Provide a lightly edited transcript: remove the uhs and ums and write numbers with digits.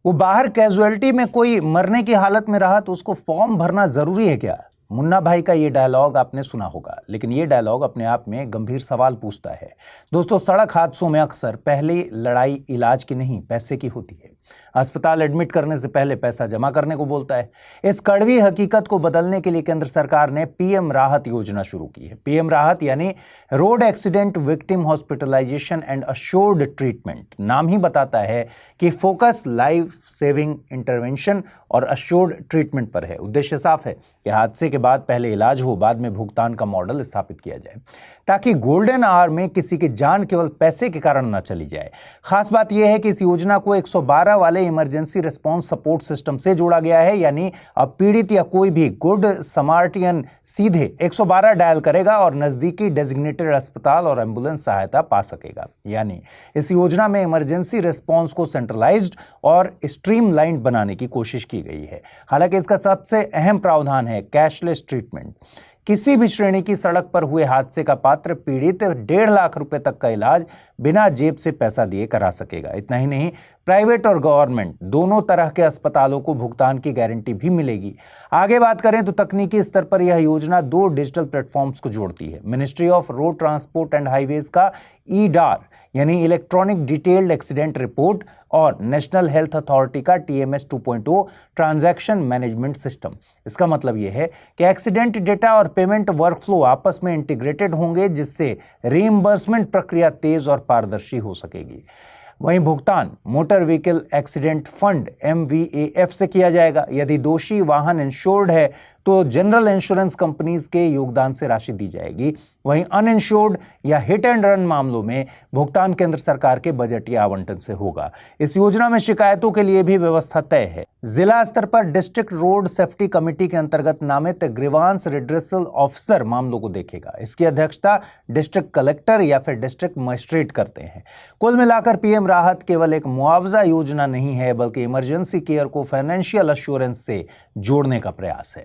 वो बाहर कैजुअलिटी में कोई मरने की हालत में रहा तो उसको फॉर्म भरना जरूरी है क्या? मुन्ना भाई का ये डायलॉग आपने सुना होगा, लेकिन ये डायलॉग अपने आप में गंभीर सवाल पूछता है। दोस्तों, सड़क हादसों में अक्सर पहली लड़ाई इलाज की नहीं, पैसे की होती है। अस्पताल एडमिट करने से पहले पैसा जमा करने को बोलता है। इस कड़वी हकीकत को बदलने के लिए केंद्र सरकार ने पीएम राहत योजना शुरू की है। पीएम राहत यानी road accident victim hospitalisation and assured treatment. नाम ही बताता है कि फोकस लाइफ सेविंग इंटरवेंशन और अश्योर्ड ट्रीटमेंट पर है। उद्देश्य साफ है कि हादसे के बाद पहले इलाज हो, बाद में भुगतान का मॉडल स्थापित किया जाए, ताकि गोल्डन आवर में किसी की जान केवल पैसे के कारण न चली जाए। खास बात यह है कि इस योजना को 112 वाले इमरजेंसी रिस्पांस सपोर्ट सिस्टम से जोड़ा गया है, यानी अब पीड़ित या कोई भी गुड समार्टियन सीधे 112 डायल करेगा और नजदीकी डेजिग्नेटेड अस्पताल और एम्बुलेंस सहायता पा सकेगा। यानी इस योजना में इमरजेंसी रिस्पांस को सेंट्रलाइज्ड और स्ट्रीमलाइन्ड बनाने की कोशिश की गई है। हालांकि इसका सबसे अहम प्रावधान है कैशलेस ट्रीटमेंट। किसी भी श्रेणी की सड़क पर हुए हादसे का पात्र पीड़ित 1.5 लाख रुपए तक का इलाज बिना जेब से पैसा दिए करा सकेगा। इतना ही नहीं, प्राइवेट और गवर्नमेंट दोनों तरह के अस्पतालों को भुगतान की गारंटी भी मिलेगी। आगे बात करें तो तकनीकी स्तर पर यह योजना 2 डिजिटल प्लेटफॉर्म्स को जोड़ती है। Ministry of road transport and highways का ईडार यानी इलेक्ट्रॉनिक डिटेल्ड एक्सीडेंट रिपोर्ट और नेशनल हेल्थ अथॉरिटी का TMS 2.0 ट्रांजैक्शन मैनेजमेंट सिस्टम। इसका मतलब यह है कि एक्सीडेंट डेटा और पेमेंट वर्कफ्लो आपस में इंटीग्रेटेड होंगे, जिससे रीइंबर्समेंट प्रक्रिया तेज और पारदर्शी हो सकेगी। वहीं भुगतान motor vehicle accident fund MVAF से किया जाएगा। यदि दोषी वाहन इंश्योर्ड है तो जनरल इंश्योरेंस कंपनीज के योगदान से राशि दी जाएगी। वहीं अनइंश्योर्ड या हिट एंड रन मामलों में भुगतान केंद्र सरकार के बजटीय आवंटन से होगा। इस योजना में शिकायतों के लिए भी व्यवस्था तय है। जिला स्तर पर डिस्ट्रिक्ट रोड सेफ्टी कमेटी के अंतर्गत नामित ग्रीवांस रिड्रेसल ऑफिसर मामलों को देखेगा। इसकी अध्यक्षता डिस्ट्रिक्ट कलेक्टर या फिर डिस्ट्रिक्ट मजिस्ट्रेट करते हैं। कुल मिलाकर पीएम राहत केवल एक मुआवजा योजना नहीं है, बल्कि इमरजेंसी केयर को फाइनेंशियल अश्योरेंस से जोड़ने का प्रयास है।